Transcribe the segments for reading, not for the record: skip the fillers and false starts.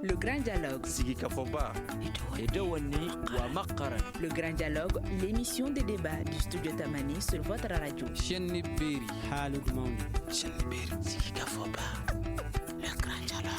Le Grand Dialogue. Sigi Kafoba. Edouani Ouamakaran. Le Grand Dialogue, l'émission de débat du studio Tamani sur votre radio. Chenni Beri. Halud Mauni. Chenni Beri. Sigi Kafoba. Le Grand Dialogue.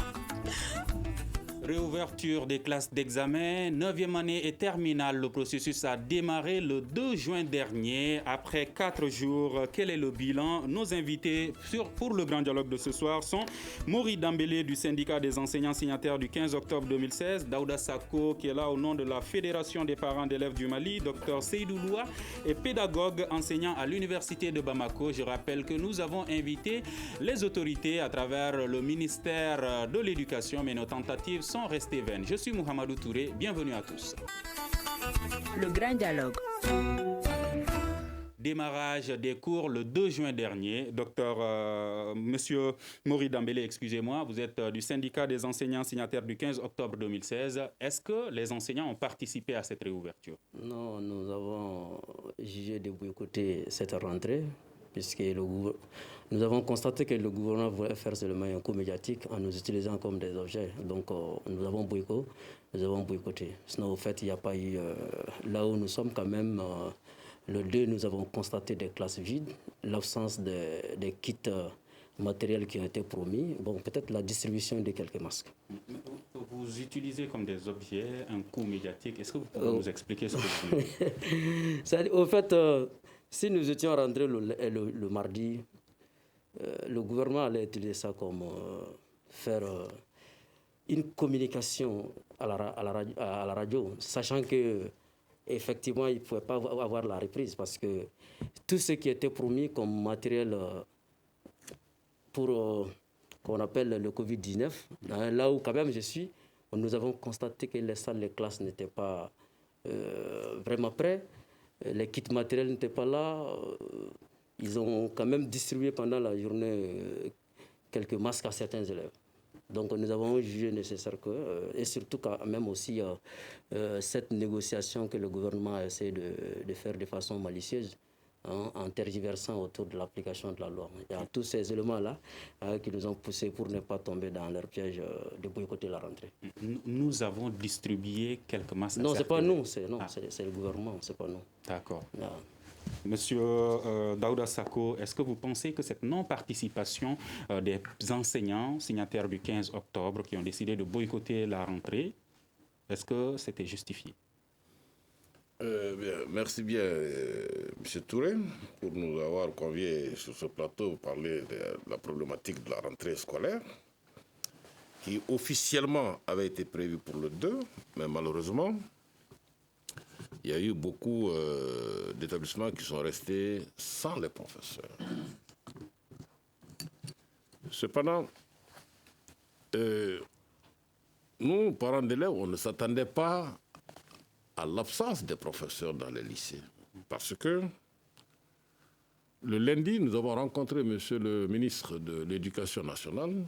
Réouverture des classes d'examen, 9e année et terminale. Le processus a démarré le 2 juin dernier. Après 4 jours, quel est le bilan? Nos invités pour le Grand Dialogue de ce soir sont Mori Dambélé du syndicat des enseignants signataires du 15 octobre 2016, Daouda Sako qui est là au nom de la Fédération des parents d'élèves du Mali, Dr Seydou Loua et pédagogue enseignant à l'Université de Bamako. Je rappelle que nous avons invité les autorités à travers le ministère de l'Éducation, mais nos tentatives sont restées vaines. Je suis Mohamedou Touré, bienvenue à tous. Le Grand Dialogue. Démarrage des cours le 2 juin dernier. Monsieur Mori Dambélé, excusez-moi, vous êtes du syndicat des enseignants signataires du 15 octobre 2016. Est-ce que les enseignants ont participé à cette réouverture? Non, nous avons jugé de boycotter cette rentrée, puisque nous avons constaté que le gouvernement voulait faire seulement un coup médiatique en nous utilisant comme des objets. Donc nous avons boycotté. Sinon, au fait, il n'y a pas eu... là où nous sommes quand même, le 2, nous avons constaté des classes vides, l'absence des kits matériels qui ont été promis. Bon, peut-être la distribution de quelques masques. Vous utilisez comme des objets un coup médiatique. Est-ce que vous pouvez nous expliquer ce que vous voulez? Au fait... si nous étions rentrés le mardi, le gouvernement allait utiliser ça comme faire une communication à la radio, sachant que effectivement il ne pouvait pas avoir la reprise parce que tout ce qui était promis comme matériel pour qu'on appelle le Covid-19, là où quand même je suis, nous avons constaté que les salles, les classes n'étaient pas vraiment prêtes. Les kits matériels n'étaient pas là. Ils ont quand même distribué pendant la journée quelques masques à certains élèves. Donc nous avons jugé nécessaire et surtout quand même aussi cette négociation que le gouvernement a essayé de faire de façon malicieuse, en tergiversant autour de l'application de la loi. Il y a tous ces éléments-là qui nous ont poussés pour ne pas tomber dans leur piège de boycotter la rentrée. Nous avons distribué quelques masques. Non, ce n'est pas nous, c'est le gouvernement, ce n'est pas nous. D'accord. Monsieur Daouda Sako, est-ce que vous pensez que cette non-participation des enseignants signataires du 15 octobre qui ont décidé de boycotter la rentrée, est-ce que c'était justifié? Merci bien, M. Touré, pour nous avoir conviés sur ce plateau pour parler de la problématique de la rentrée scolaire, qui officiellement avait été prévue pour le 2, mais malheureusement, il y a eu beaucoup d'établissements qui sont restés sans les professeurs. Cependant, nous, parents d'élèves, on ne s'attendait pas à l'absence des professeurs dans les lycées. Parce que le lundi, nous avons rencontré monsieur le ministre de l'Éducation nationale.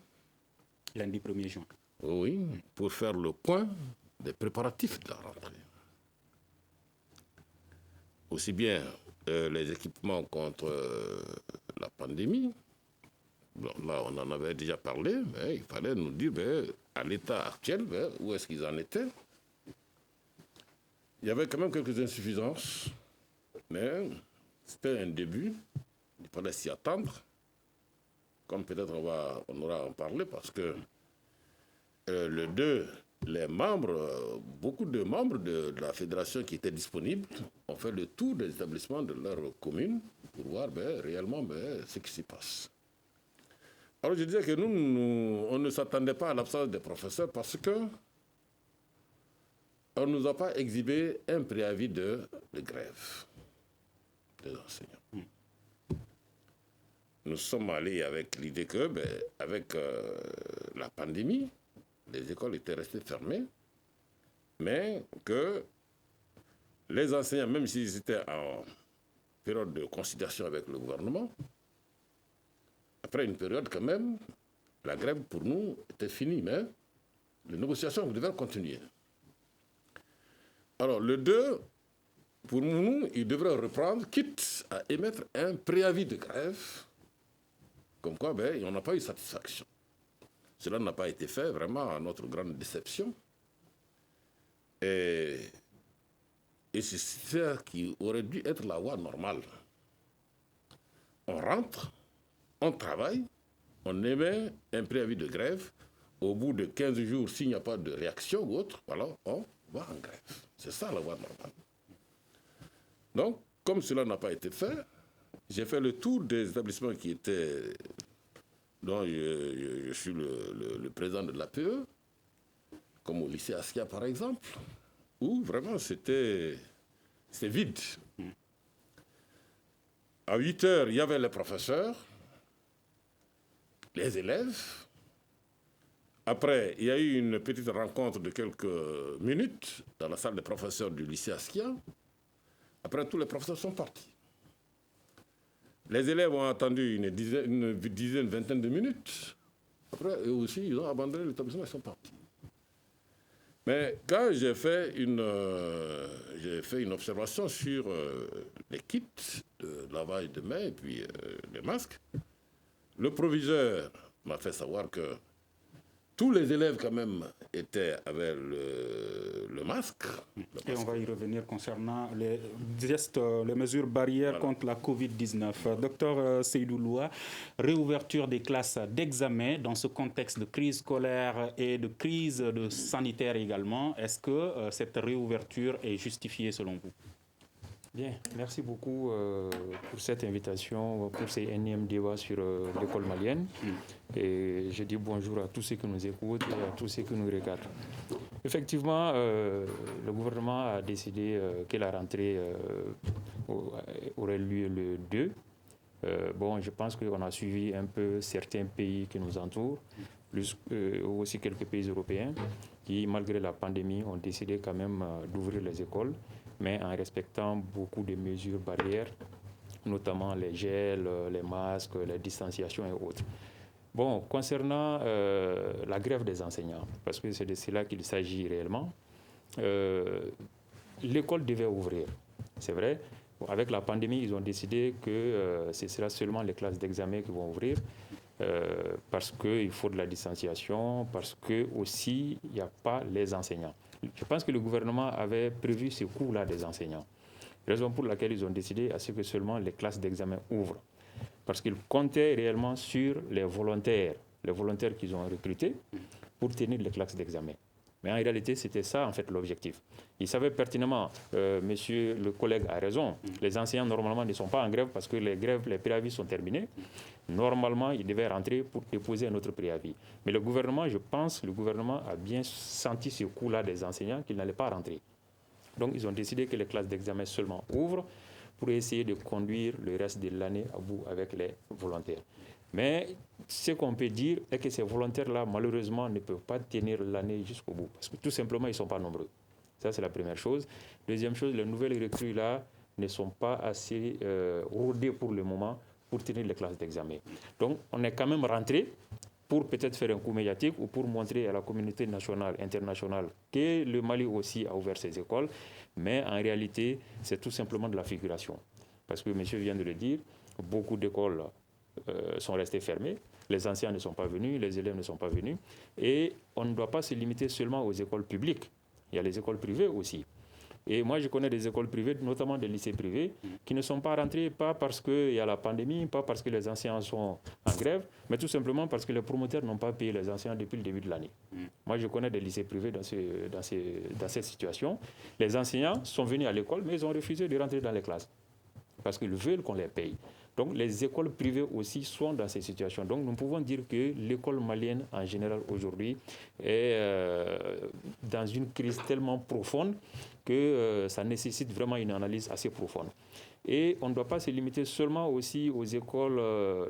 Lundi 1er juin. Oui, pour faire le point des préparatifs de la rentrée. Aussi bien les équipements contre la pandémie. Bon, là, on en avait déjà parlé, mais il fallait nous dire à l'état actuel où est-ce qu'ils en étaient. Il y avait quand même quelques insuffisances, mais c'était un début. Il fallait s'y attendre. Comme peut-être on aura à en parler, parce que le 2, beaucoup de membres de la fédération qui étaient disponibles ont fait le tour des établissements de leur commune pour voir réellement ce qui s'y passe. Alors je disais que nous, on ne s'attendait pas à l'absence des professeurs parce que on ne nous a pas exhibé un préavis de grève des enseignants. Nous sommes allés avec l'idée que, avec la pandémie, les écoles étaient restées fermées, mais que les enseignants, même s'ils étaient en période de conciliation avec le gouvernement, après une période quand même, la grève pour nous était finie, mais les négociations devaient continuer. Alors, le 2, pour nous, il devrait reprendre, quitte à émettre un préavis de grève, comme quoi on n'a pas eu satisfaction. cela n'a pas été fait, vraiment, à notre grande déception. Et c'est ça qui aurait dû être la voie normale. On rentre, on travaille, on émet un préavis de grève. Au bout de 15 jours, s'il n'y a pas de réaction ou autre, alors on va en grève. C'est ça la voie normale. Donc, comme cela n'a pas été fait, j'ai fait le tour des établissements qui étaient, dont je suis le président de l'APE, comme au lycée Askia par exemple, où vraiment c'était vide. À 8 heures, il y avait les professeurs, les élèves. Après, il y a eu une petite rencontre de quelques minutes dans la salle des professeurs du lycée Askia. Après, tous les professeurs sont partis. Les élèves ont attendu une dizaine, vingtaine de minutes. Après, eux aussi, ils ont abandonné l'établissement, ils sont partis. Mais quand j'ai fait une observation sur les kits de lavage de mains et puis les masques, le proviseur m'a fait savoir que tous les élèves quand même étaient avec le masque. Et on va y revenir concernant les gestes, les mesures barrières contre la Covid-19. Docteur Seydou Loua, réouverture des classes d'examen dans ce contexte de crise scolaire et de crise sanitaire également. Est-ce que cette réouverture est justifiée selon vous? Bien, merci beaucoup pour cette invitation, pour ces énièmes débats sur l'école malienne. Et je dis bonjour à tous ceux qui nous écoutent et à tous ceux qui nous regardent. Effectivement, le gouvernement a décidé que la rentrée aurait lieu le 2. Bon, je pense qu'on a suivi un peu certains pays qui nous entourent, plus aussi quelques pays européens qui, malgré la pandémie, ont décidé quand même d'ouvrir les écoles, mais en respectant beaucoup de mesures barrières, notamment les gels, les masques, la distanciation et autres. Bon, concernant la grève des enseignants, parce que c'est de cela qu'il s'agit réellement, l'école devait ouvrir, c'est vrai. Avec la pandémie, ils ont décidé que ce sera seulement les classes d'examen qui vont ouvrir, parce qu'il faut de la distanciation, parce que aussi il n'y a pas les enseignants. Je pense que le gouvernement avait prévu ce coût-là des enseignants. Raison pour laquelle ils ont décidé à ce que seulement les classes d'examen ouvrent. Parce qu'ils comptaient réellement sur les volontaires qu'ils ont recrutés pour tenir les classes d'examen. Mais en réalité, c'était ça en fait l'objectif. Ils savaient pertinemment, monsieur le collègue a raison, les enseignants normalement ne sont pas en grève parce que les préavis sont terminés. Normalement, ils devaient rentrer pour déposer un autre préavis. Mais le gouvernement, je pense, a bien senti ce coup-là des enseignants qu'ils n'allaient pas rentrer. Donc, ils ont décidé que les classes d'examen seulement ouvrent pour essayer de conduire le reste de l'année à bout avec les volontaires. Mais ce qu'on peut dire est que ces volontaires-là, malheureusement, ne peuvent pas tenir l'année jusqu'au bout. Parce que tout simplement, ils ne sont pas nombreux. Ça, c'est la première chose. Deuxième chose, les nouvelles recrues-là ne sont pas assez rodées pour le moment pour tenir les classes d'examen. Donc, on est quand même rentré pour peut-être faire un coup médiatique ou pour montrer à la communauté nationale, internationale, que le Mali aussi a ouvert ses écoles. Mais en réalité, c'est tout simplement de la figuration. Parce que monsieur vient de le dire, beaucoup d'écoles sont restées fermées. Les anciens ne sont pas venus, les élèves ne sont pas venus. Et on ne doit pas se limiter seulement aux écoles publiques. Il y a les écoles privées aussi. Et moi, je connais des écoles privées, notamment des lycées privés, qui ne sont pas rentrés, pas parce qu'il y a la pandémie, pas parce que les enseignants sont en grève, mais tout simplement parce que les promoteurs n'ont pas payé les enseignants depuis le début de l'année. Moi, je connais des lycées privés dans cette situation. Les enseignants sont venus à l'école, mais ils ont refusé de rentrer dans les classes parce qu'ils veulent qu'on les paye. Donc, les écoles privées aussi sont dans ces situations. Donc, nous pouvons dire que l'école malienne, en général, aujourd'hui, est dans une crise tellement profonde que ça nécessite vraiment une analyse assez profonde. Et on ne doit pas se limiter seulement aussi aux écoles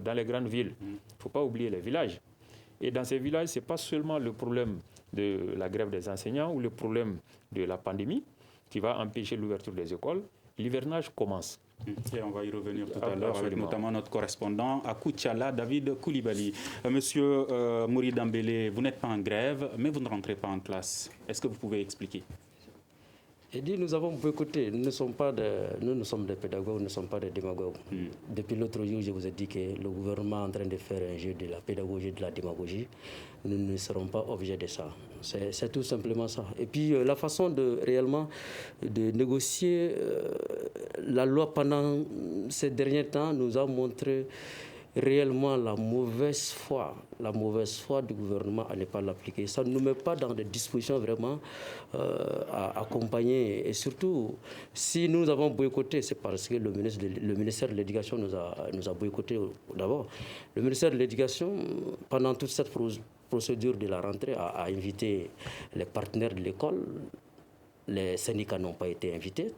dans les grandes villes. Il ne faut pas oublier les villages. Et dans ces villages, ce n'est pas seulement le problème de la grève des enseignants ou le problème de la pandémie qui va empêcher l'ouverture des écoles. L'hivernage commence. Et on va y revenir tout à l'heure avec notamment notre correspondant à Koutiala, David Koulibaly. Monsieur Mouri Dambélé, vous n'êtes pas en grève, mais vous ne rentrez pas en classe. Est-ce que vous pouvez expliquer? J'ai dit nous avons boycotté. Nous sommes des pédagogues, nous ne sommes pas des démagogues. Depuis l'autre jour, je vous ai dit que le gouvernement est en train de faire un jeu de la pédagogie, de la démagogie. Nous ne serons pas objets de ça. C'est tout simplement ça. Et puis la façon réellement de négocier la loi pendant ces derniers temps nous a montré réellement la mauvaise foi du gouvernement à ne pas l'appliquer. Ça ne nous met pas dans des dispositions vraiment à accompagner. Et surtout, si nous avons boycotté, c'est parce que le ministère de l'Éducation nous a boycotté d'abord. Le ministère de l'Éducation, pendant toute cette procédure de la rentrée, a invité les partenaires de l'école. Les syndicats n'ont pas été invités,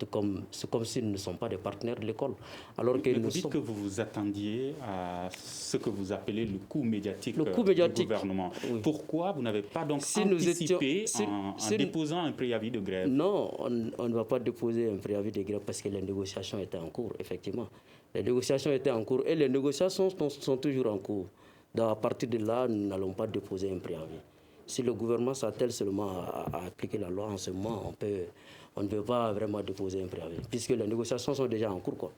c'est comme s'ils ne sont pas des partenaires de l'école. Alors que vous dites que vous vous attendiez à ce que vous appelez le coup médiatique, du gouvernement. Oui. Pourquoi vous n'avez pas donc anticipé en déposant un préavis de grève? Non, on ne va pas déposer un préavis de grève parce que les négociations étaient en cours, effectivement. Les négociations étaient en cours et les négociations sont toujours en cours. Donc à partir de là, nous n'allons pas déposer un préavis. Si le gouvernement s'attelle seulement à appliquer la loi en ce moment, on ne peut pas vraiment déposer un préavis, puisque les négociations sont déjà en cours, quoi.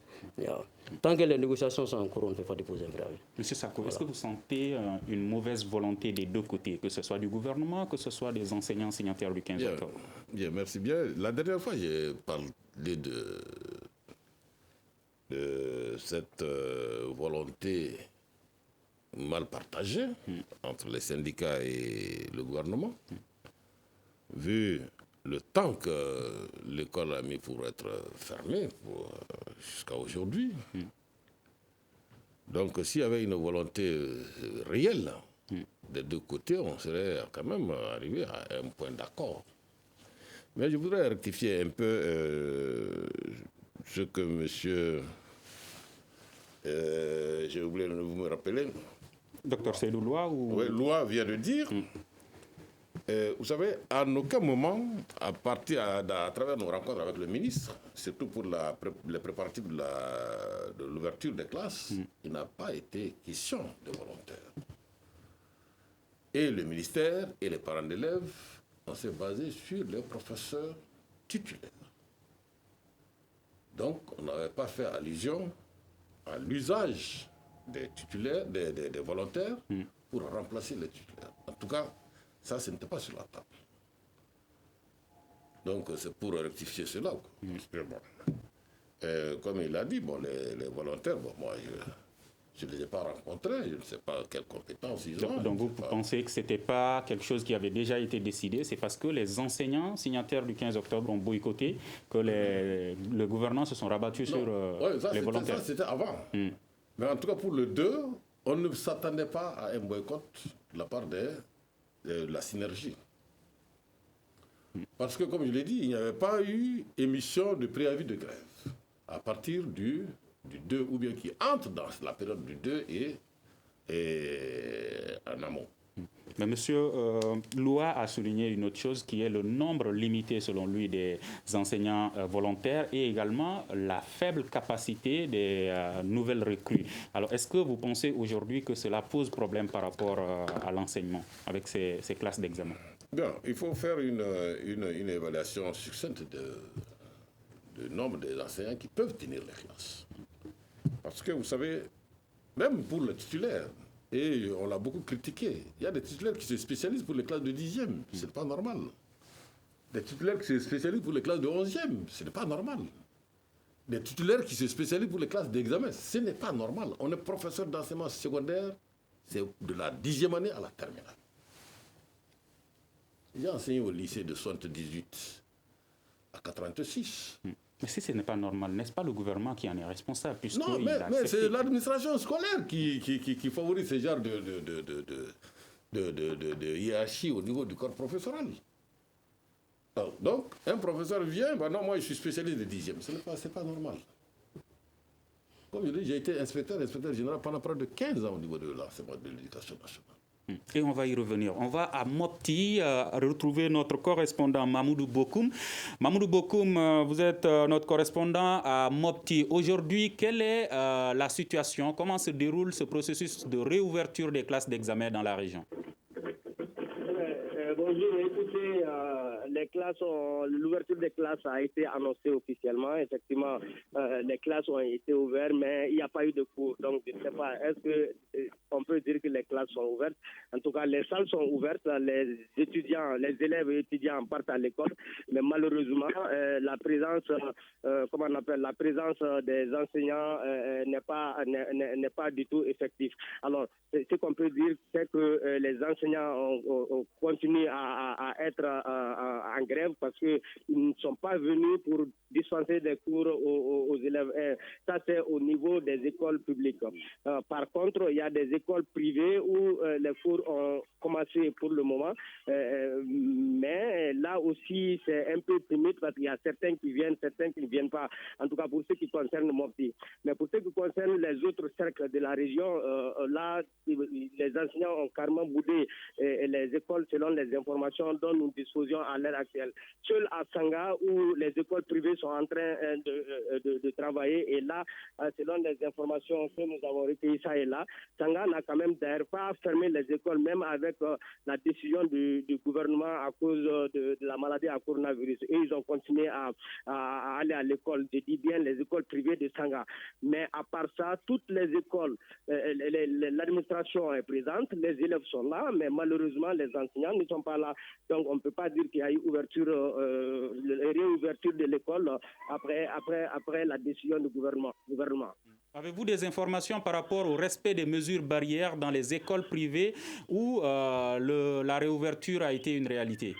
Tant que les négociations sont en cours, on ne peut pas déposer un préavis. Monsieur Sako, est-ce que vous sentez une mauvaise volonté des deux côtés, que ce soit du gouvernement, que ce soit des enseignants signataires du 15 octobre? Bien, merci bien. La dernière fois, j'ai parlé de cette volonté mal partagé entre les syndicats et le gouvernement, vu le temps que l'école a mis pour être fermée jusqu'à aujourd'hui. Donc s'il y avait une volonté réelle des deux côtés, on serait quand même arrivé à un point d'accord. Mais je voudrais rectifier un peu ce que monsieur... j'ai oublié, vous me rappelez. Docteur Seydou Loua ou... Oui, Loua vient de dire, vous savez, à aucun moment, à travers nos rencontres avec le ministre, surtout pour les préparatifs de l'ouverture des classes, il n'a pas été question de volontaires. Et le ministère et les parents d'élèves, on s'est basé sur les professeurs titulaires. Donc, on n'avait pas fait allusion à l'usage des titulaires, des volontaires, pour remplacer les titulaires. En tout cas, ça, ce n'était pas sur la table. Donc, c'est pour rectifier cela. Comme il a dit, les volontaires, moi, je ne les ai pas rencontrés, je ne sais pas quelles compétences ils ont. Donc, vous pensez que ce n'était pas quelque chose qui avait déjà été décidé, c'est parce que les enseignants signataires du 15 octobre ont boycotté que le gouvernement se sont rabattus sur les volontaires. Ça, c'était avant. Mais en tout cas, pour le 2, on ne s'attendait pas à un boycott de la part de la synergie. Parce que, comme je l'ai dit, il n'y avait pas eu émission de préavis de grève à partir du 2, ou bien qui entre dans la période du 2 et en amont. Mais M. Loua a souligné une autre chose qui est le nombre limité, selon lui, des enseignants volontaires et également la faible capacité des nouvelles recrues. Alors, est-ce que vous pensez aujourd'hui que cela pose problème par rapport à l'enseignement avec ces classes d'examen? Bien, il faut faire une évaluation succincte du nombre des enseignants qui peuvent tenir les classes. Parce que, vous savez, même pour le titulaire, et on l'a beaucoup critiqué. Il y a des titulaires qui se spécialisent pour les classes de 10e. Ce n'est pas normal. Des titulaires qui se spécialisent pour les classes de 11e. Ce n'est pas normal. Des titulaires qui se spécialisent pour les classes d'examen. Ce n'est pas normal. On est professeur d'enseignement secondaire, c'est de la 10e année à la terminale. J'ai enseigné au lycée de 78 à 86. Mais si ce n'est pas normal, n'est-ce pas le gouvernement qui en est responsable? Non, mais c'est l'administration scolaire qui favorise ce genre de hiérarchie au niveau du corps professoral. Alors, donc, un professeur vient, non, moi je suis spécialiste de 10e. Ce n'est pas normal. Comme je dis, j'ai été inspecteur général pendant près de 15 ans au niveau de l'enseignement de l'éducation nationale. Et on va y revenir. On va à Mopti retrouver notre correspondant Mamoudou Bokoum. Mamoudou Bokoum, vous êtes notre correspondant à Mopti. Aujourd'hui, quelle est la situation? Comment se déroule ce processus de réouverture des classes d'examen dans la région? Bonjour, écoutez, l'ouverture des classes a été annoncée officiellement. Effectivement, les classes ont été ouvertes, mais il n'y a pas eu de cours. Donc, je ne sais pas, est-ce qu'on peut dire que les classes sont ouvertes? En tout cas, les salles sont ouvertes, les élèves et étudiants partent à l'école, mais malheureusement, la présence des enseignants n'est pas du tout effective. Alors, ce qu'on peut dire, c'est que les enseignants continuent à être en grève parce qu'ils ne sont pas venus pour dispenser des cours aux élèves. Ça, c'est au niveau des écoles publiques. Par contre, il y a des écoles privées où les cours ont commencé pour le moment, mais là aussi, c'est un peu timide parce qu'il y a certains qui viennent, certains qui ne viennent pas, en tout cas pour ce qui concerne Mopti. Mais pour ce qui concerne les autres cercles de la région, là, les enseignants ont carrément boudé les écoles selon les informations dont nous disposions à l'heure actuelle. Seul à Sanga, où les écoles privées sont en train de travailler, et là, selon les informations que nous avons recueillies ça et là, Sanga n'a quand même d'ailleurs pas fermé les écoles, même avec la décision du gouvernement à cause de la maladie à coronavirus. Et ils ont continué à aller à l'école, je dis bien les écoles privées de Sanga. Mais à part ça, toutes les écoles, l'administration est présente, les élèves sont là, mais malheureusement, les enseignants ne sont pas là. Donc, on ne peut pas dire qu'il y a eu réouverture de l'école après la décision du gouvernement. Avez-vous des informations par rapport au respect des mesures barrières dans les écoles privées où la réouverture a été une réalité?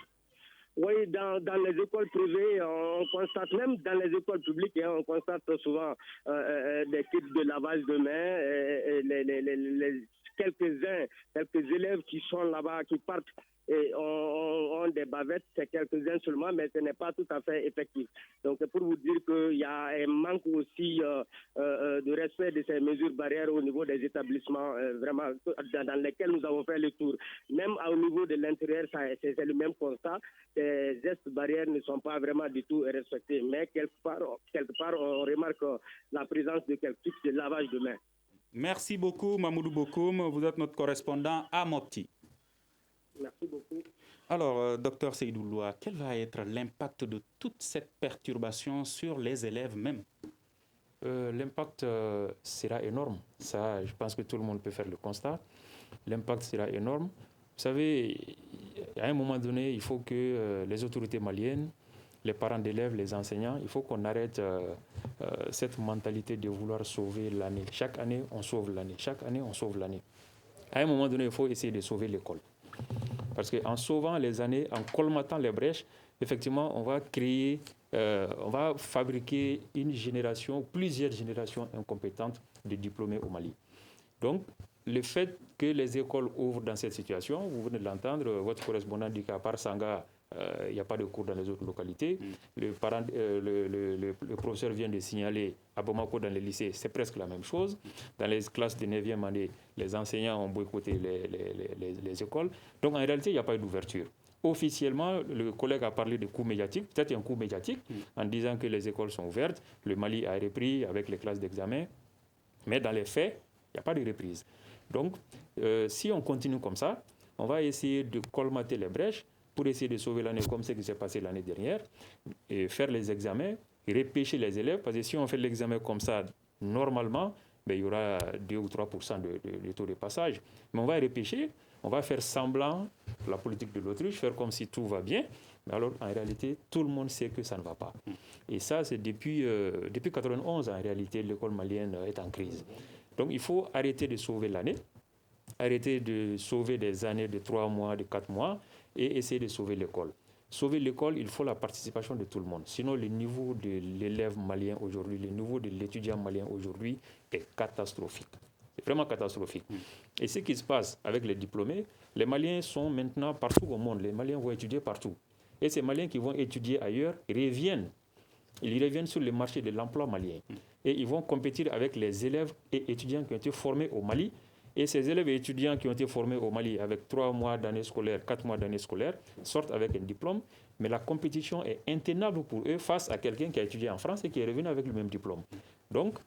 Oui, dans les écoles privées, on constate, même dans les écoles publiques, on constate souvent des kits de lavage de mains, quelques élèves qui sont là-bas, qui partent et ont des bavettes, c'est quelques-uns seulement, mais ce n'est pas tout à fait effectif. Donc c'est pour vous dire qu'il y a un manque aussi de respect de ces mesures barrières au niveau des établissements, vraiment, dans lesquels nous avons fait le tour. Même au niveau de l'intérieur, c'est le même constat. Ces gestes barrières ne sont pas vraiment du tout respectés, mais quelque part on remarque la présence de quelques types de lavage de mains. Merci beaucoup, Mamoudou Bokoum. Vous êtes notre correspondant à Mopti. Merci beaucoup. Alors, docteur Seydou Loua, quel va être l'impact de toute cette perturbation sur les élèves même? L'impact sera énorme. Ça, je pense que tout le monde peut faire le constat. L'impact sera énorme. Vous savez, à un moment donné, il faut que les autorités maliennes, les parents d'élèves, les enseignants, il faut qu'on arrête cette mentalité de vouloir sauver l'année. Chaque année, on sauve l'année. Chaque année, on sauve l'année. À un moment donné, il faut essayer de sauver l'école. Parce qu'en sauvant les années, en colmatant les brèches, effectivement, on va fabriquer une génération, plusieurs générations incompétentes de diplômés au Mali. Donc, le fait que les écoles ouvrent dans cette situation, vous venez de l'entendre, votre correspondant dit qu'à part Sanga, il n'y a pas de cours dans les autres localités. Le professeur vient de signaler à Bamako dans les lycées, c'est presque la même chose. Dans les classes de 9e année, les enseignants ont boycotté les écoles. Donc en réalité, il n'y a pas eu d'ouverture. Officiellement, le collègue a parlé de coût médiatique, peut-être un coût médiatique, en disant que les écoles sont ouvertes, le Mali a repris avec les classes d'examen, mais dans les faits, il n'y a pas de reprise. Donc, si on continue comme ça, on va essayer de colmater les brèches pour essayer de sauver l'année comme ce qui s'est passé l'année dernière, et faire les examens, repêcher les élèves, parce que si on fait l'examen comme ça, normalement, il y aura 2 ou 3% de taux de passage. Mais on va repêcher, on va faire semblant, la politique de l'autruche, faire comme si tout va bien, mais alors en réalité, tout le monde sait que ça ne va pas. Et ça, c'est depuis 1991, en réalité, l'école malienne est en crise. Donc il faut arrêter de sauver l'année, arrêter de sauver des années de 3 mois, de 4 mois, et essayer de sauver l'école. Sauver l'école, il faut la participation de tout le monde. Sinon, le niveau de l'élève malien aujourd'hui, le niveau de l'étudiant malien aujourd'hui est catastrophique. C'est vraiment catastrophique. Et ce qui se passe avec les diplômés, les Maliens sont maintenant partout au monde. Les Maliens vont étudier partout. Et ces Maliens qui vont étudier ailleurs reviennent. Ils reviennent sur le marché de l'emploi malien. Et ils vont compétir avec les élèves et étudiants qui ont été formés au Mali. Et ces élèves et étudiants qui ont été formés au Mali avec 3 mois d'année scolaire, 4 mois d'année scolaire, sortent avec un diplôme. Mais la compétition est intenable pour eux face à quelqu'un qui a étudié en France et qui est revenu avec le même diplôme. Donc,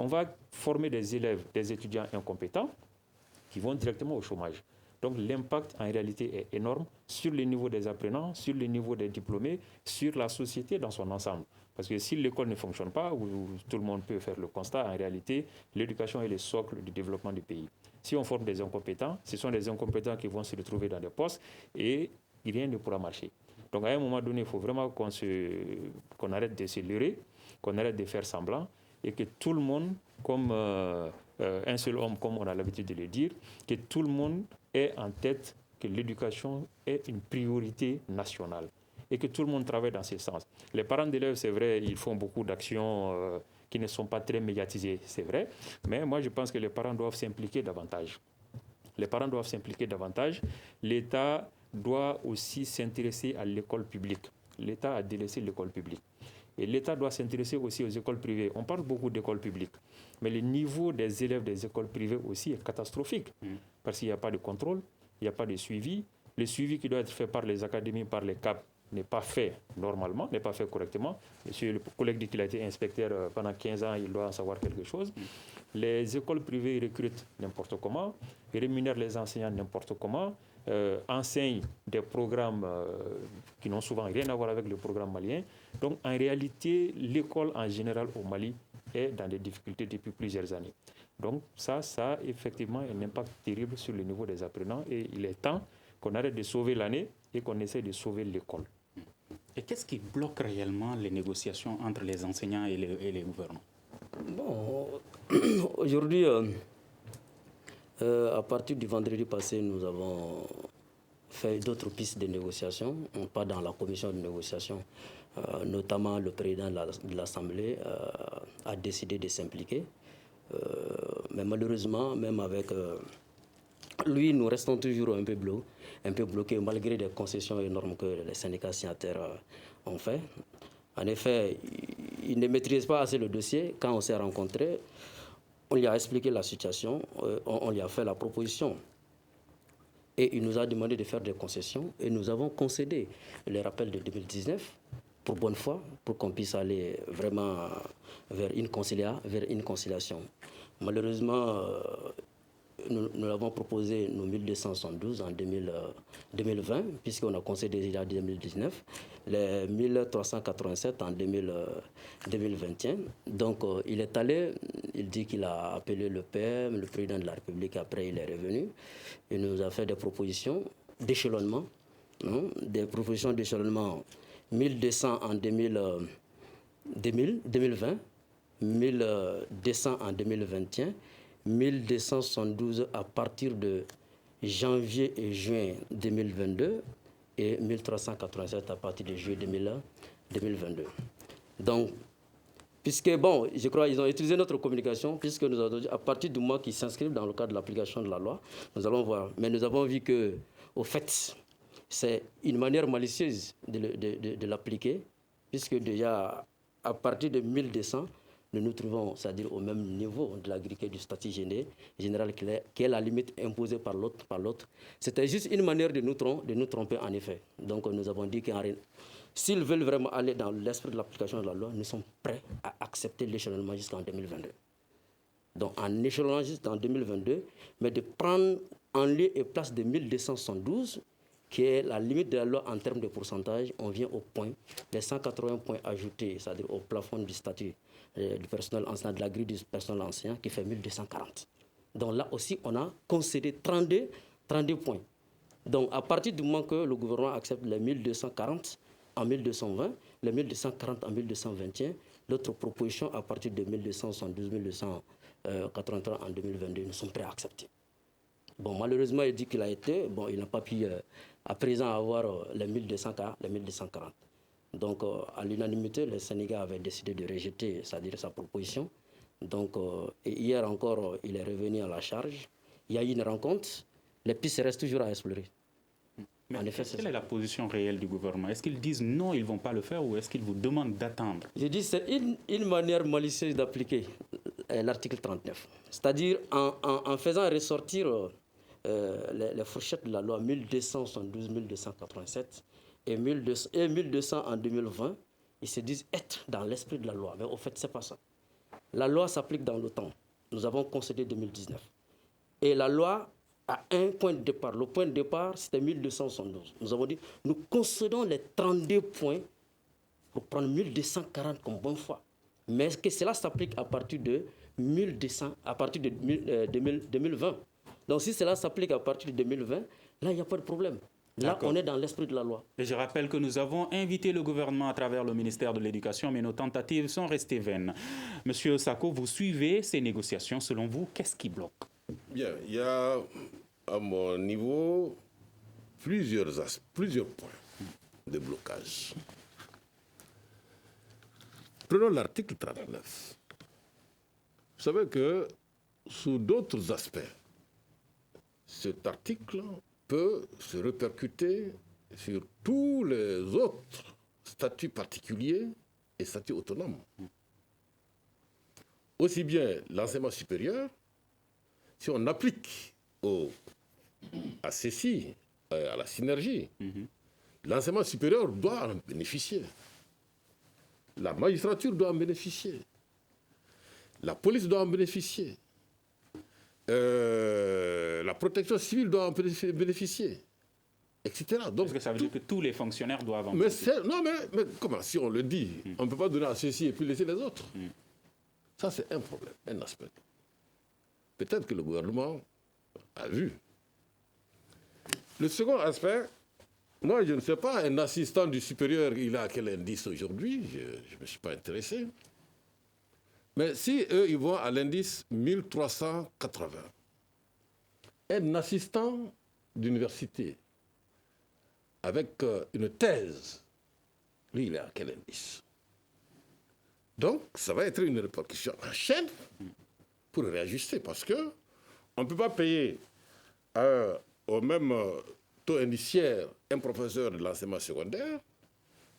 on va former des élèves, des étudiants incompétents qui vont directement au chômage. Donc l'impact en réalité est énorme sur le niveau des apprenants, sur le niveau des diplômés, sur la société dans son ensemble. Parce que si l'école ne fonctionne pas, où tout le monde peut faire le constat, en réalité, l'éducation est le socle du développement du pays. Si on forme des incompétents, ce sont des incompétents qui vont se retrouver dans des postes et rien ne pourra marcher. Donc à un moment donné, il faut vraiment qu'on arrête de se leurrer, qu'on arrête de faire semblant et que tout le monde, comme un seul homme, comme on a l'habitude de le dire, que tout le monde ait en tête que l'éducation est une priorité nationale et que tout le monde travaille dans ce sens. Les parents d'élèves, c'est vrai, ils font beaucoup d'actions qui ne sont pas très médiatisées, c'est vrai, mais moi je pense que les parents doivent s'impliquer davantage. Les parents doivent s'impliquer davantage. L'État doit aussi s'intéresser à l'école publique. L'État a délaissé l'école publique. Et l'État doit s'intéresser aussi aux écoles privées. On parle beaucoup d'écoles publiques, mais le niveau des élèves des écoles privées aussi est catastrophique, parce qu'il n'y a pas de contrôle, il n'y a pas de suivi. Le suivi qui doit être fait par les académies, par les CAP, n'est pas fait normalement, n'est pas fait correctement. Monsieur le collègue dit qu'il a été inspecteur pendant 15 ans, il doit en savoir quelque chose. Les écoles privées recrutent n'importe comment, rémunèrent les enseignants n'importe comment, enseignent des programmes qui n'ont souvent rien à voir avec le programme malien. Donc en réalité, l'école en général au Mali est dans des difficultés depuis plusieurs années. Donc ça a effectivement un impact terrible sur le niveau des apprenants et il est temps qu'on arrête de sauver l'année et qu'on essaie de sauver l'école. Et qu'est-ce qui bloque réellement les négociations entre les enseignants et les gouvernants? Bon, aujourd'hui, à partir du vendredi passé, nous avons fait d'autres pistes de négociation, pas dans la commission de négociation. Notamment, le président de l'Assemblée a décidé de s'impliquer. Mais malheureusement, même avec lui, nous restons toujours un peu bloqués malgré des concessions énormes que les syndicats signataires ont fait. En effet, il ne maîtrise pas assez le dossier. Quand on s'est rencontrés, on lui a expliqué la situation, on lui a fait la proposition. Et il nous a demandé de faire des concessions et nous avons concédé les rappels de 2019 pour bonne foi, pour qu'on puisse aller vraiment vers une conciliation. Malheureusement, nous avons proposé nos 1272 en 2020, puisqu'on a concédé déjà en 2019, les 1387 en 2021. Donc, il est allé, il dit qu'il a appelé le PM, le président de la République, après il est revenu. Il nous a fait des propositions d'échelonnement, des propositions d'échelonnement 1200 en 2020, 1200 en 2021, 1272 à partir de janvier et juin 2022 et 1387 à partir de juillet 2022. Donc, puisque, bon, je crois qu'ils ont utilisé notre communication, puisque nous avons dit, à partir du mois qui s'inscrivent dans le cadre de l'application de la loi, nous allons voir. Mais nous avons vu que, au fait, c'est une manière malicieuse de l'appliquer, puisque déjà, à partir de 1200, nous nous trouvons, c'est-à-dire au même niveau de la grille du statut général qui est la limite imposée par l'autre. C'était juste une manière de nous tromper en effet. Donc nous avons dit qu'en réalité, s'ils veulent vraiment aller dans l'esprit de l'application de la loi, nous sommes prêts à accepter l'échelonnement jusqu'en 2022. Donc en échelonnant jusqu'en 2022, mais de prendre en lieu et place de 1272, qui est la limite de la loi en termes de pourcentage, on vient au point, les 180 points ajoutés, c'est-à-dire au plafond du statut du personnel enseignant, de la grille du personnel enseignant, qui fait 1240. Donc là aussi, on a concédé 32 points. Donc à partir du moment que le gouvernement accepte les 1240 en 1220, les 1240 en 1221, l'autre proposition à partir de 1272, 1283 en 2022, nous sommes prêts à accepter. Bon, malheureusement, il dit qu'il il n'a pas pu à présent avoir les 1240. Donc, à l'unanimité, le Sénégal avait décidé de rejeter, c'est-à-dire sa proposition. Donc, et hier encore, il est revenu à la charge. Il y a eu une rencontre. Les pistes restent toujours à explorer. Mais en effet, quelle est la position réelle du gouvernement? Est-ce qu'ils disent non, ils ne vont pas le faire, ou est-ce qu'ils vous demandent d'attendre? Je dis que c'est une manière malicieuse d'appliquer l'article 39. C'est-à-dire en faisant ressortir les fourchettes de la loi 1272, 1287 et 1200 en 2020, ils se disent être dans l'esprit de la loi. Mais au fait, ce n'est pas ça. La loi s'applique dans le temps. Nous avons concédé 2019. Et la loi à un point de départ. Le point de départ, c'était 1272. Nous avons dit, nous concédons les 32 points pour prendre 1240 comme bonne foi. Mais que cela s'applique à partir de 1200, à partir de 2020. Donc si cela s'applique à partir de 2020, là, il n'y a pas de problème. Là, on est dans l'esprit de la loi. Et je rappelle que nous avons invité le gouvernement à travers le ministère de l'Éducation, mais nos tentatives sont restées vaines. Monsieur Sako, vous suivez ces négociations. Selon vous, qu'est-ce qui bloque? Bien, il y a à mon niveau plusieurs points de blocage. Prenons l'article 39. Vous savez que sous d'autres aspects, cet article peut se répercuter sur tous les autres statuts particuliers et statuts autonomes. Aussi bien l'enseignement supérieur, si on applique à ceci, à la synergie, l'enseignement supérieur doit en bénéficier. La magistrature doit en bénéficier. La police doit en bénéficier. La protection civile doit en bénéficier, etc. Donc, est-ce que ça veut dire que tous les fonctionnaires doivent en mais bénéficier? non, mais comment? Si on le dit, on ne peut pas donner à ceci et puis laisser les autres. Ça, c'est un problème, un aspect. Peut-être que le gouvernement a vu. Le second aspect, moi, je ne sais pas, un assistant du supérieur, il a quel indice aujourd'hui? Je ne me suis pas intéressé. Mais si eux, ils vont à l'indice 1380, un assistant d'université avec une thèse, lui, il est à quel indice? Donc, ça va être une répercussion en chaîne pour réajuster, parce qu'on ne peut pas payer au même taux indiciaire un professeur de l'enseignement secondaire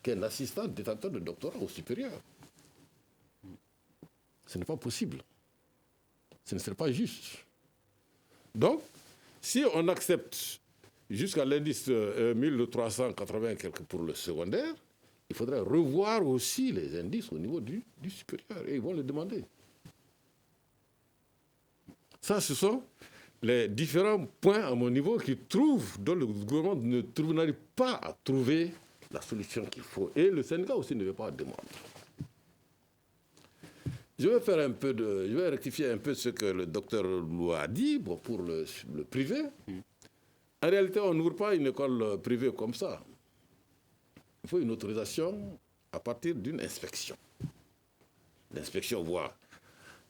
qu'un assistant détenteur de doctorat au supérieur. Ce n'est pas possible. Ce ne serait pas juste. Donc, si on accepte jusqu'à l'indice 1380 quelque pour le secondaire, il faudrait revoir aussi les indices au niveau du supérieur. Et ils vont le demander. Ça, ce sont les différents points à mon niveau dont le gouvernement n'arrive pas à trouver la solution qu'il faut. Et le syndicat aussi ne veut pas demander. Je vais rectifier un peu ce que le docteur Loua a dit pour le privé. En réalité, on n'ouvre pas une école privée comme ça. Il faut une autorisation à partir d'une inspection. L'inspection voit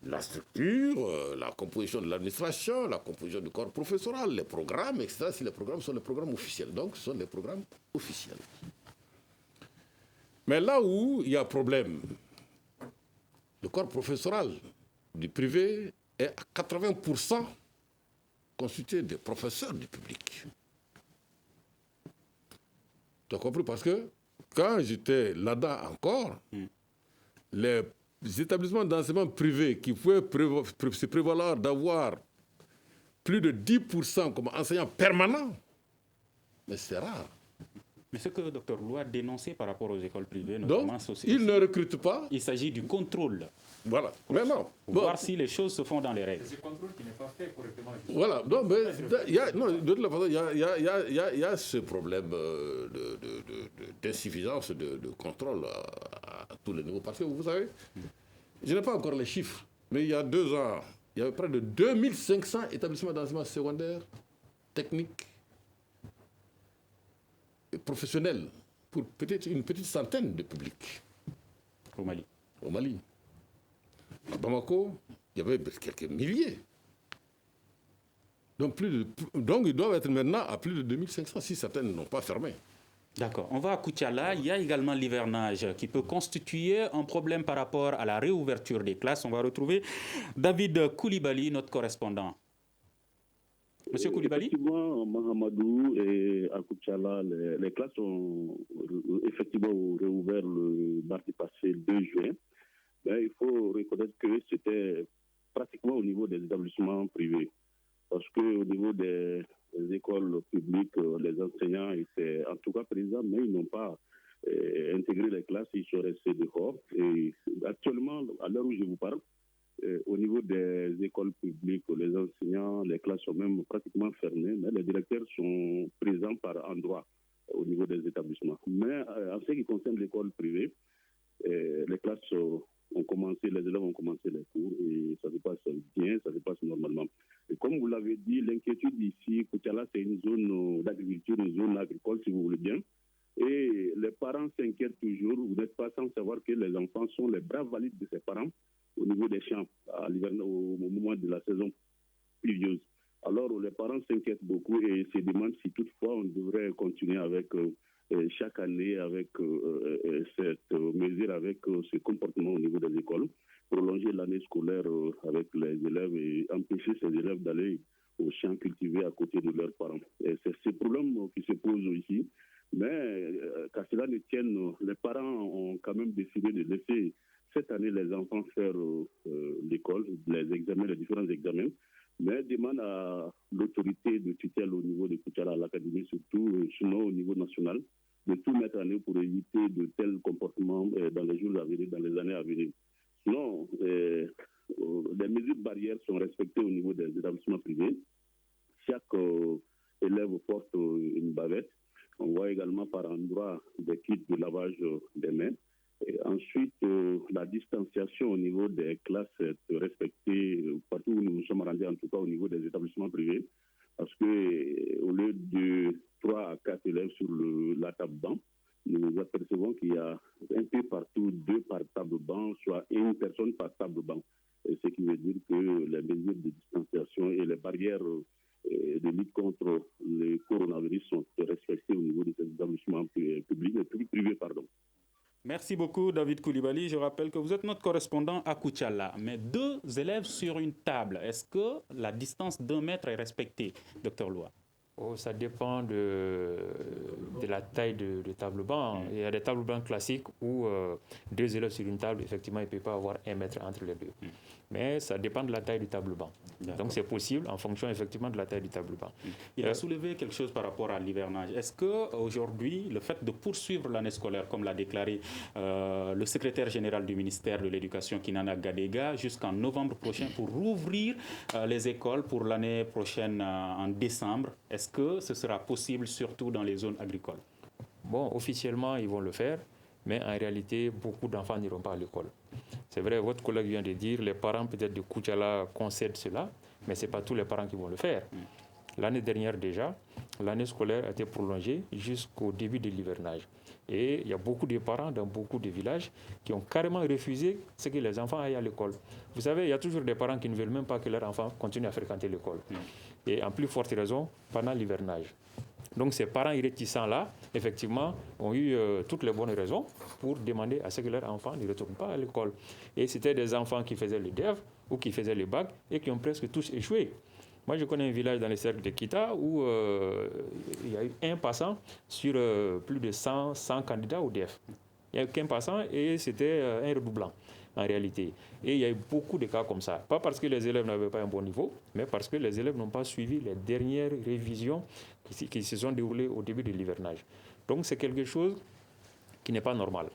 la structure, la composition de l'administration, la composition du corps professoral, les programmes, etc. Si les programmes sont les programmes officiels. Donc, ce sont les programmes officiels. Mais là où il y a problème, le corps professoral du privé est à 80% constitué de professeurs du public. Tu as compris? Parce que quand j'étais là-dedans encore, les établissements d'enseignement privés qui pouvaient se prévaloir d'avoir plus de 10% comme enseignants permanents, mais c'est rare. Mais ce que le docteur Loua a dénoncé par rapport aux écoles privées, notamment Donc, ils ne recrutent pas. Il s'agit du contrôle. Voilà. Mais non. Pour voir si les choses se font dans les règles. C'est ce contrôle qui n'est pas fait correctement. Voilà. Donc, mais, de toute façon, il y a ce problème d'insuffisance de contrôle à tous les niveaux. Parce que vous savez, je n'ai pas encore les chiffres, mais il y a 2 ans, il y avait près de 2500 établissements d'enseignement secondaire, technique, professionnels, pour peut-être une petite centaine de publics. Au Mali. Au Mali. À Bamako, il y avait quelques milliers. Donc ils doivent être maintenant à plus de 2500 si certains n'ont pas fermé. D'accord. On va à Koutiala. Il y a également l'hivernage qui peut constituer un problème par rapport à la réouverture des classes. On va retrouver David Koulibaly, notre correspondant. Monsieur Koulibaly? Effectivement, Mahamadou et à Koutiala, les classes ont effectivement réouvert le mardi passé, le 2 juin. Mais il faut reconnaître que c'était pratiquement au niveau des établissements privés. Parce qu'au niveau des écoles publiques, les enseignants étaient en tout cas présents, mais ils n'ont pas intégré les classes, ils sont restés dehors. Et actuellement, à l'heure où je vous parle, au niveau des écoles publiques, les enseignants, les classes sont même pratiquement fermées, mais les directeurs sont présents par endroits au niveau des établissements. Mais en ce qui concerne l'école privée, les classes ont commencé, les élèves ont commencé les cours et ça se passe bien, ça se passe normalement. Et comme vous l'avez dit, l'inquiétude ici, Koutiala, c'est une zone d'agriculture, une zone agricole, si vous voulez bien. Et les parents s'inquiètent toujours. Vous n'êtes pas sans savoir que les enfants sont les bras valides de ses parents au niveau des champs, au moment de la saison pluvieuse. Alors, les parents s'inquiètent beaucoup et se demandent si toutefois on devrait continuer avec chaque année avec cette mesure, avec ce comportement au niveau des écoles, prolonger l'année scolaire avec les élèves et empêcher ces élèves d'aller aux champs cultivés à côté de leurs parents. Et c'est ce problème qui se pose ici. Mais qu'à cela ne tienne, les parents ont quand même décidé de laisser cette année les enfants faire l'école, les examens, les différents examens, mais demande à l'autorité de tutelle au niveau de Koutiala, à l'académie surtout, sinon au niveau national, de tout mettre en œuvre pour éviter de tels comportements dans les jours à venir, dans les années à venir. Sinon, les mesures barrières sont respectées au niveau des établissements privés. Chaque élève porte une bavette. On voit également par endroit des kits de lavage des mains. Et ensuite, la distanciation au niveau des classes est respectée partout où nous sommes rendus, en tout cas au niveau des établissements privés, parce que au lieu de 3 à 4 élèves sur la table banc, nous apercevons qu'il y a un peu partout 2 par table banc, soit une personne par table banc. Et ce qui veut dire que les mesures de distanciation et les barrières de lutte contre le coronavirus sont respectées au niveau des établissements publics et privés. Merci beaucoup, David Koulibaly. Je rappelle que vous êtes notre correspondant à Koutiala. Mais 2 élèves sur une table, est-ce que la distance d'1 mètre est respectée, Dr Loua? Ça dépend de la taille de table banc. Il y a des tables bancs classiques où 2 élèves sur une table, effectivement, il ne peut pas avoir 1 mètre entre les 2. Mais ça dépend de la taille du table banc. Donc c'est possible en fonction effectivement de la taille du table banc. Il a soulevé quelque chose par rapport à l'hivernage. Est-ce qu'aujourd'hui, le fait de poursuivre l'année scolaire, comme l'a déclaré le secrétaire général du ministère de l'Éducation, Kinana Gadega, jusqu'en novembre prochain pour rouvrir les écoles pour l'année prochaine en décembre, est-ce que ce sera possible surtout dans les zones agricoles? Bon, officiellement, ils vont le faire, mais en réalité, beaucoup d'enfants n'iront pas à l'école. C'est vrai, votre collègue vient de dire, les parents peut-être de Koutiala concèdent cela, mais ce n'est pas tous les parents qui vont le faire. L'année dernière déjà, l'année scolaire a été prolongée jusqu'au début de l'hivernage. Et il y a beaucoup de parents dans beaucoup de villages qui ont carrément refusé ce que les enfants aillent à l'école. Vous savez, il y a toujours des parents qui ne veulent même pas que leurs enfants continuent à fréquenter l'école. Et en plus forte raison, pendant l'hivernage. Donc ces parents réticents-là, effectivement, ont eu toutes les bonnes raisons pour demander à ce que leurs enfants ne retournent pas à l'école. Et c'était des enfants qui faisaient le DEV ou qui faisaient le bac et qui ont presque tous échoué. Moi, je connais un village dans le cercle de Kita où il y a eu un passant sur plus de 100 candidats au DEF. Il n'y a eu qu'un passant et c'était un redoublant en réalité. Et il y a eu beaucoup de cas comme ça. Pas parce que les élèves n'avaient pas un bon niveau, mais parce que les élèves n'ont pas suivi les dernières révisions qui se sont déroulées au début de l'hivernage. Donc c'est quelque chose qui n'est pas normal.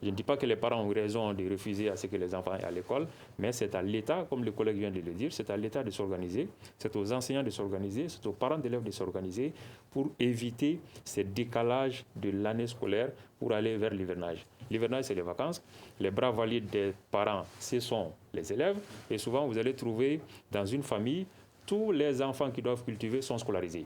Je ne dis pas que les parents ont raison de refuser à ce que les enfants aient à l'école, mais c'est à l'État, comme le collègue vient de le dire, c'est à l'État de s'organiser, c'est aux enseignants de s'organiser, c'est aux parents d'élèves de s'organiser pour éviter ces décalages de l'année scolaire pour aller vers l'hivernage. L'hivernage, c'est les vacances. Les bras valides des parents, ce sont les élèves. Et souvent, vous allez trouver dans une famille, tous les enfants qui doivent cultiver sont scolarisés.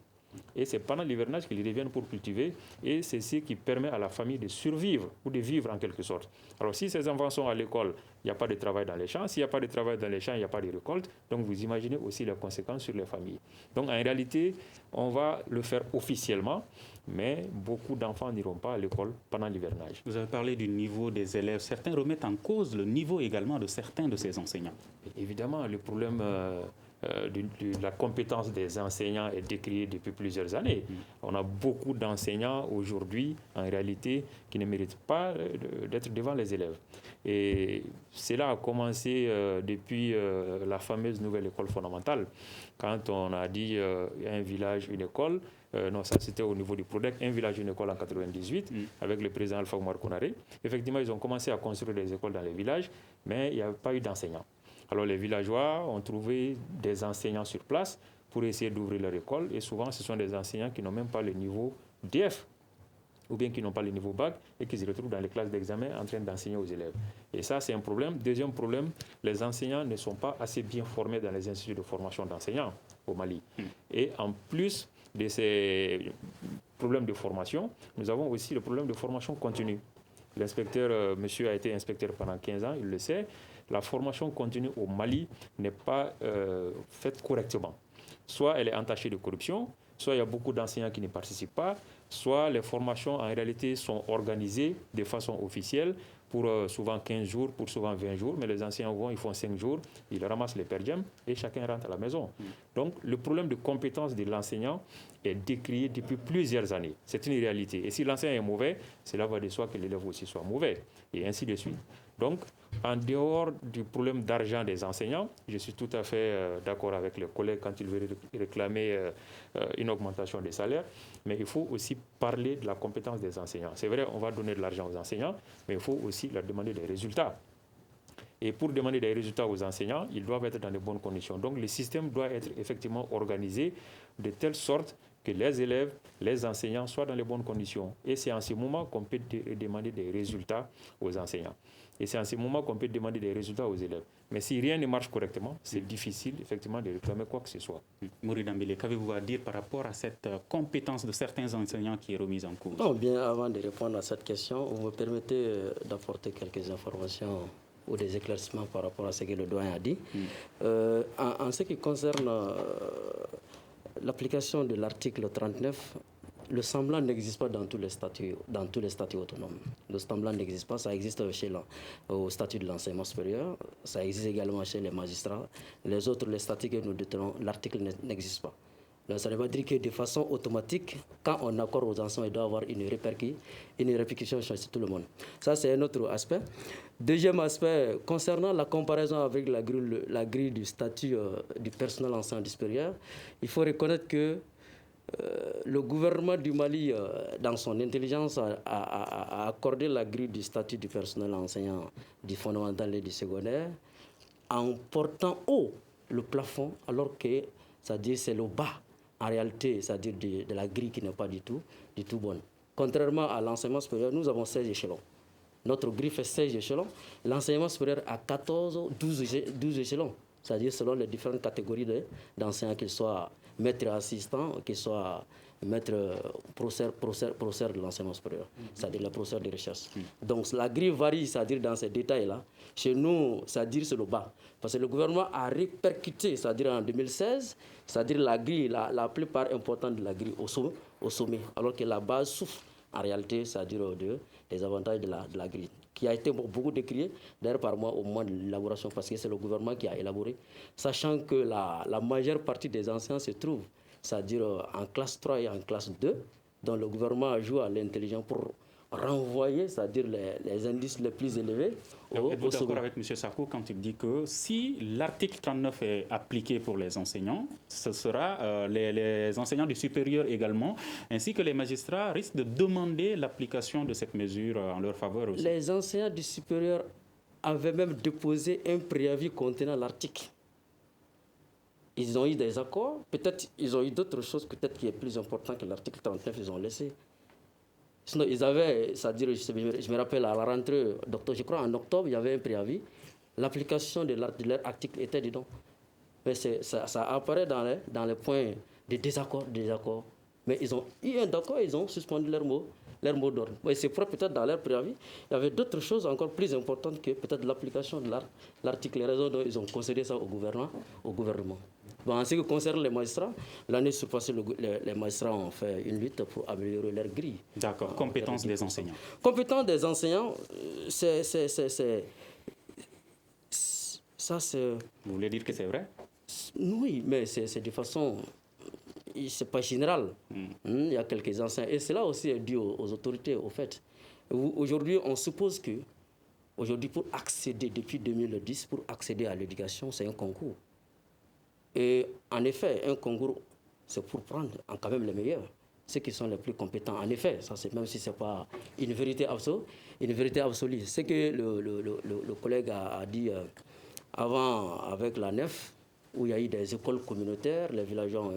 Et c'est pendant l'hivernage qu'ils reviennent pour cultiver et c'est ce qui permet à la famille de survivre ou de vivre en quelque sorte. Alors si ces enfants sont à l'école, il n'y a pas de travail dans les champs. S'il n'y a pas de travail dans les champs, il n'y a pas de récolte. Donc vous imaginez aussi les conséquences sur les familles. Donc en réalité, on va le faire officiellement, mais beaucoup d'enfants n'iront pas à l'école pendant l'hivernage. Vous avez parlé du niveau des élèves. Certains remettent en cause le niveau également de certains de ces enseignants. Évidemment, le problème de la compétence des enseignants est décriée depuis plusieurs années. On a beaucoup d'enseignants aujourd'hui, en réalité, qui ne méritent pas d'être devant les élèves. Et cela a commencé depuis la fameuse nouvelle école fondamentale. Quand on a dit un village, une école, non, ça c'était au niveau du PRODEC, un village, une école en 98, avec le président Alpha Oumar Konaré. Effectivement, ils ont commencé à construire des écoles dans les villages, mais il n'y avait pas eu d'enseignants. Alors les villageois ont trouvé des enseignants sur place pour essayer d'ouvrir leur école. Et souvent, ce sont des enseignants qui n'ont même pas le niveau DF ou bien qui n'ont pas le niveau bac et qui se retrouvent dans les classes d'examen en train d'enseigner aux élèves. Et ça, c'est un problème. Deuxième problème, les enseignants ne sont pas assez bien formés dans les instituts de formation d'enseignants au Mali. Et en plus de ces problèmes de formation, nous avons aussi le problème de formation continue. L'inspecteur, monsieur a été inspecteur pendant 15 ans, il le sait. La formation continue au Mali n'est pas faite correctement. Soit elle est entachée de corruption, soit il y a beaucoup d'enseignants qui ne participent pas, soit les formations en réalité sont organisées de façon officielle pour souvent 15 jours, pour souvent 20 jours, mais les enseignants vont, ils font 5 jours, ils ramassent les per diem et chacun rentre à la maison. Donc le problème de compétence de l'enseignant est décrié depuis plusieurs années. C'est une réalité. Et si l'enseignant est mauvais, cela va de soi que l'élève aussi soit mauvais, et ainsi de suite. Donc, en dehors du problème d'argent des enseignants, je suis tout à fait d'accord avec les collègues quand ils veulent réclamer une augmentation des salaires, mais il faut aussi parler de la compétence des enseignants. C'est vrai, on va donner de l'argent aux enseignants, mais il faut aussi leur demander des résultats. Et pour demander des résultats aux enseignants, ils doivent être dans de bonnes conditions. Donc, le système doit être effectivement organisé de telle sorte que les élèves, les enseignants soient dans les bonnes conditions. Et c'est en ce moment qu'on peut demander des résultats aux enseignants. Et c'est en ce moment qu'on peut demander des résultats aux élèves. Mais si rien ne marche correctement, c'est difficile effectivement de réclamer quoi que ce soit. Mouri Dambélé, qu'avez-vous à dire par rapport à cette compétence de certains enseignants qui est remise en cause? Non, bien avant de répondre à cette question, vous me permettez d'apporter quelques informations ou des éclaircissements par rapport à ce que le doyen a dit. En ce qui concerne l'application de l'article 39, le semblant n'existe pas dans tous les statuts autonomes. Le semblant n'existe pas, ça existe au statut de l'enseignement supérieur, ça existe également chez les magistrats. Les autres, les statuts que nous détenons, l'article n'existe pas. Donc, ça ne veut pas dire que de façon automatique, quand on accorde aux enseignants, il doit y avoir une répercussion chez tout le monde. Ça, c'est un autre aspect. Deuxième aspect, concernant la comparaison avec la grille du statut du personnel enseignant supérieur, il faut reconnaître que le gouvernement du Mali, dans son intelligence, a accordé la grille du statut du personnel enseignant du fondamental et du secondaire en portant haut le plafond, alors que c'est le bas, en réalité, c'est-à-dire de la grille qui n'est pas du tout bonne. Contrairement à l'enseignement supérieur, nous avons 16 échelons. Notre grille fait 16 échelons. L'enseignement supérieur a 12 échelons, c'est-à-dire selon les différentes catégories d'enseignants, qu'ils soient maître assistant, qu'ils soient maître professeur de l'enseignement supérieur, c'est-à-dire le professeur de recherche. Donc la grille varie, c'est-à-dire dans ces détails-là. Chez nous, c'est-à-dire c'est le bas. Parce que le gouvernement a répercuté, c'est-à-dire en 2016, c'est-à-dire la grille, la plupart importante de la grille au sommet, alors que la base souffre en réalité, c'est-à-dire des avantages de la grille, qui a été beaucoup décrié, d'ailleurs par moi au moment de l'élaboration, parce que c'est le gouvernement qui a élaboré, sachant que la majeure partie des enseignants se trouvent, c'est-à-dire en classe 3 et en classe 2, dont le gouvernement joue à l'intelligence pour renvoyer, c'est-à-dire les indices les plus élevés. Êtes-vous d'accord avec M. Sakou quand il dit que si l'article 39 est appliqué pour les enseignants, ce sera les enseignants du supérieur également, ainsi que les magistrats risquent de demander l'application de cette mesure en leur faveur aussi? Les enseignants du supérieur avaient même déposé un préavis contenant l'article. Ils ont eu des accords, peut-être ils ont eu d'autres choses, peut-être qui est plus important que l'article 39, ils ont laissé. Sinon, ils avaient, c'est-à-dire, je me rappelle, à la rentrée d'octobre, je crois en octobre, il y avait un préavis. L'application de leur article était dedans. Mais ça apparaît dans les points de désaccord. Mais ils ont eu un accord, ils ont suspendu leur mot d'ordre. Mais c'est propre peut-être dans leur préavis. Il y avait d'autres choses encore plus importantes que peut-être l'application de l'article. Les raisons dont ils ont concédé ça au gouvernement. Bon, en ce qui concerne les magistrats, l'année surpassée, les magistrats ont fait une lutte pour améliorer leur grille. D'accord. Compétence des enseignants. Compétence des enseignants, c'est... Ça, c'est... Vous voulez dire que c'est vrai? Oui, mais c'est de façon... C'est pas général. Il y a quelques enseignants. Et cela aussi est dû aux autorités, au fait. Aujourd'hui, on suppose que, aujourd'hui, pour accéder, depuis 2010, pour accéder à l'éducation, c'est un concours. Et en effet, un concours, c'est pour prendre quand même les meilleurs, ceux qui sont les plus compétents. En effet, ça, même si ce n'est pas une vérité absolue, c'est que le collègue a dit Avant, avec la nef, où il y a eu des écoles communautaires, les villageois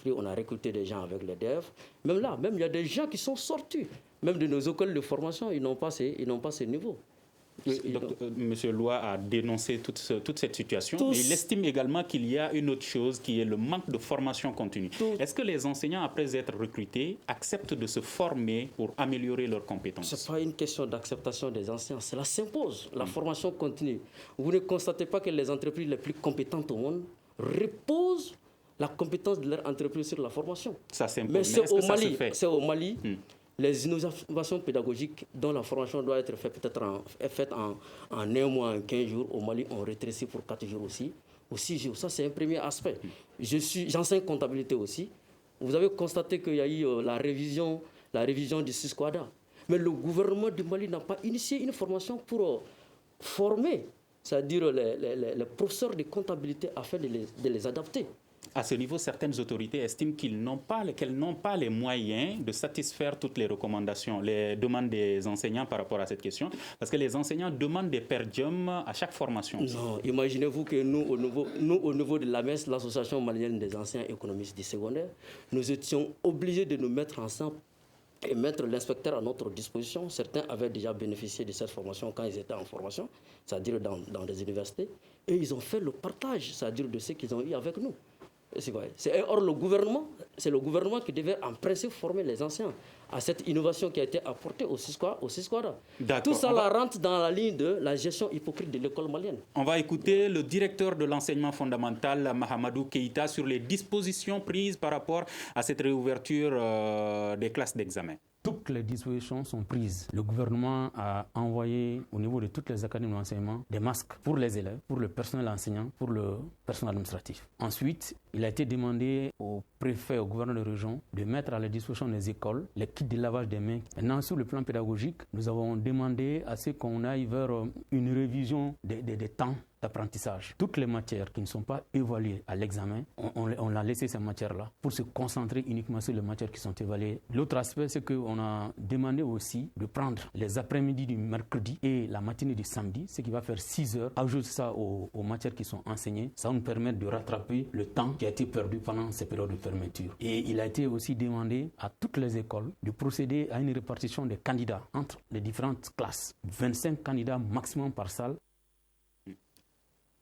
on a recruté des gens avec les DEF. Même là, il y a des gens qui sont sortis, même de nos écoles de formation, ils n'ont pas ce niveau. Monsieur Loa a dénoncé toute cette situation, mais il estime également qu'il y a une autre chose qui est le manque de formation continue. Est-ce que les enseignants, après être recrutés, acceptent de se former pour améliorer leurs compétences? Ce n'est pas une question d'acceptation des enseignants, cela s'impose, la formation continue. Vous ne constatez pas que les entreprises les plus compétentes au monde reposent la compétence de leur entreprise sur la formation? Ça s'impose, mais c'est au Mali. Les innovations pédagogiques dont la formation doit être faite peut-être faite en 1 mois, en 15 jours, au Mali, on rétrécit pour 4 jours aussi, ou 6 jours. Ça, c'est un premier aspect. J'enseigne comptabilité aussi. Vous avez constaté qu'il y a eu la révision du SISQUADA. Mais le gouvernement du Mali n'a pas initié une formation pour former, c'est-à-dire les professeurs de comptabilité afin de les adapter. À ce niveau, certaines autorités estiment qu'elles n'ont pas les moyens de satisfaire toutes les recommandations, les demandes des enseignants par rapport à cette question, parce que les enseignants demandent des per diem à chaque formation. Non, imaginez-vous que nous, au niveau de l'AMES, l'Association malienne des enseignants économistes du secondaire, nous étions obligés de nous mettre ensemble et mettre l'inspecteur à notre disposition. Certains avaient déjà bénéficié de cette formation quand ils étaient en formation, c'est-à-dire dans des universités, et ils ont fait le partage, c'est-à-dire de ce qu'ils ont eu avec nous. Or, c'est le gouvernement qui devait en principe former les enseignants à cette innovation qui a été apportée au SISQUADA. Tout ça rentre dans la ligne de la gestion hypocrite de l'école malienne. On va écouter le directeur de l'enseignement fondamental, Mahamadou Keïta, sur les dispositions prises par rapport à cette réouverture des classes d'examen. Toutes les dispositions sont prises. Le gouvernement a envoyé au niveau de toutes les académies d'enseignement des masques pour les élèves, pour le personnel enseignant, pour le personnel administratif. Ensuite, il a été demandé au préfet, au gouverneur de région de mettre à la disposition des écoles les kits de lavage des mains. Maintenant, sur le plan pédagogique, nous avons demandé à ce qu'on aille vers une révision des temps d'apprentissage. Toutes les matières qui ne sont pas évaluées à l'examen, on a laissé ces matières-là pour se concentrer uniquement sur les matières qui sont évaluées. L'autre aspect, c'est qu'on a demandé aussi de prendre les après-midi du mercredi et la matinée du samedi, ce qui va faire 6 heures, ajouter ça aux matières qui sont enseignées. Ça va nous permettre de rattraper le temps qui a été perdu pendant ces périodes de fermeture. Et il a été aussi demandé à toutes les écoles de procéder à une répartition des candidats entre les différentes classes. 25 candidats maximum par salle.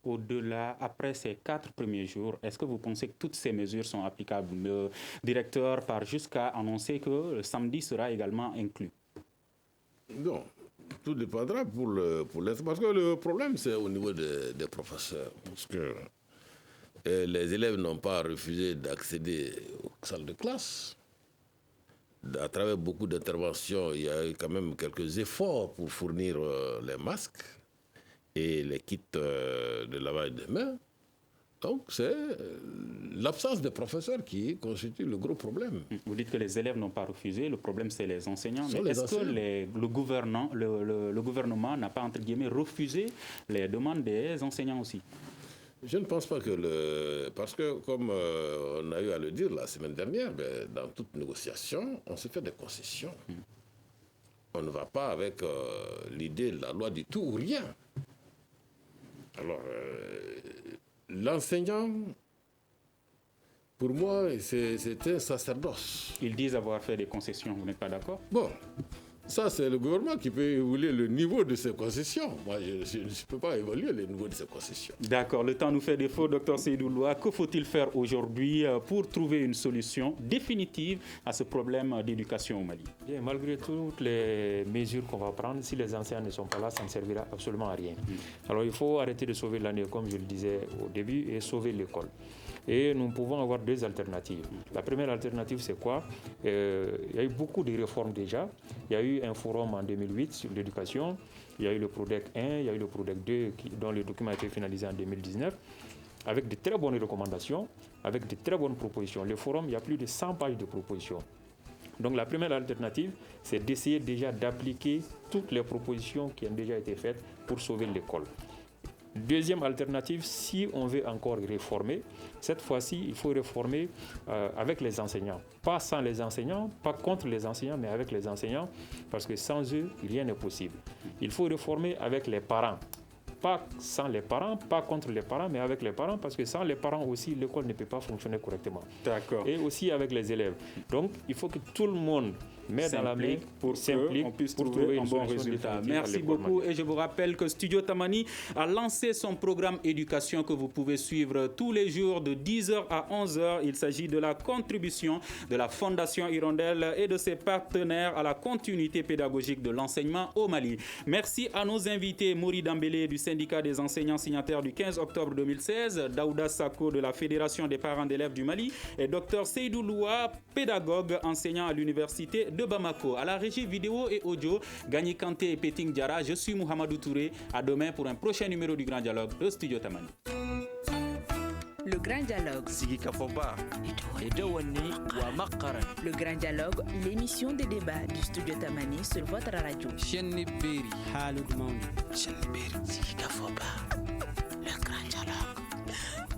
Au-delà, après ces 4 premiers jours, est-ce que vous pensez que toutes ces mesures sont applicables? Le directeur part jusqu'à annoncer que le samedi sera également inclus. Non, tout dépendra parce que le problème, c'est au niveau des professeurs. Parce que les élèves n'ont pas refusé d'accéder aux salles de classe. À travers beaucoup d'interventions, il y a eu quand même quelques efforts pour fournir les masques et les kits de lavage des mains. Donc, c'est l'absence de professeurs qui constitue le gros problème. Vous dites que les élèves n'ont pas refusé, le problème, c'est les enseignants. Mais est-ce que le gouvernement n'a pas, entre guillemets, refusé les demandes des enseignants aussi? Je ne pense pas que parce que, comme on a eu à le dire la semaine dernière, dans toute négociation, on se fait des concessions. On ne va pas avec l'idée de la loi du tout ou rien. Alors, l'enseignant, pour moi, c'est un sacerdoce. Ils disent avoir fait des concessions, vous n'êtes pas d'accord? Bon, ça c'est le gouvernement qui peut évaluer le niveau de ces concessions. Moi, je ne peux pas évaluer le niveau de ces concessions. D'accord, le temps nous fait défaut, Dr Seydou Loa. Que faut-il faire aujourd'hui pour trouver une solution définitive à ce problème d'éducation au Mali? Bien, malgré toutes les mesures qu'on va prendre, si les enseignants ne sont pas là, ça ne servira absolument à rien. Alors il faut arrêter de sauver l'année, comme je le disais au début, et sauver l'école. Et nous pouvons avoir 2 alternatives. La première alternative, c'est quoi? Il y a eu beaucoup de réformes déjà. Il y a eu un forum en 2008 sur l'éducation. Il y a eu le PRODEC 1, il y a eu le PRODEC 2, dont le document a été finalisé en 2019, avec de très bonnes recommandations, avec de très bonnes propositions. Le forum, il y a plus de 100 pages de propositions. Donc la première alternative, c'est d'essayer déjà d'appliquer toutes les propositions qui ont déjà été faites pour sauver l'école. Deuxième alternative, si on veut encore réformer, cette fois-ci, il faut réformer avec les enseignants. Pas sans les enseignants, pas contre les enseignants, mais avec les enseignants, parce que sans eux, rien n'est possible. Il faut réformer avec les parents. pas sans les parents, pas contre les parents, mais avec les parents, parce que sans les parents aussi, l'école ne peut pas fonctionner correctement. D'accord. Et aussi avec les élèves. Donc, il faut que tout le monde mette dans la main pour qu'on puisse trouver un bon résultat. Merci beaucoup. Et je vous rappelle que Studio Tamani a lancé son programme éducation que vous pouvez suivre tous les jours de 10h à 11h. Il s'agit de la contribution de la Fondation Hirondelle et de ses partenaires à la continuité pédagogique de l'enseignement au Mali. Merci à nos invités, Mori Dambélé du syndicat des enseignants signataires du 15 octobre 2016, Daouda Sako de la Fédération des parents d'élèves du Mali et Dr Seydou Loua, pédagogue enseignant à l'université de Bamako. À la régie vidéo et audio, Gagné Kanté et Peting Diara, je suis Mohamedou Touré. À demain pour un prochain numéro du Grand Dialogue de Studio Tamani. Le Grand Dialogue. Le Grand Dialogue, l'émission des débats du Studio Tamani sur votre radio. Le Grand Dialogue.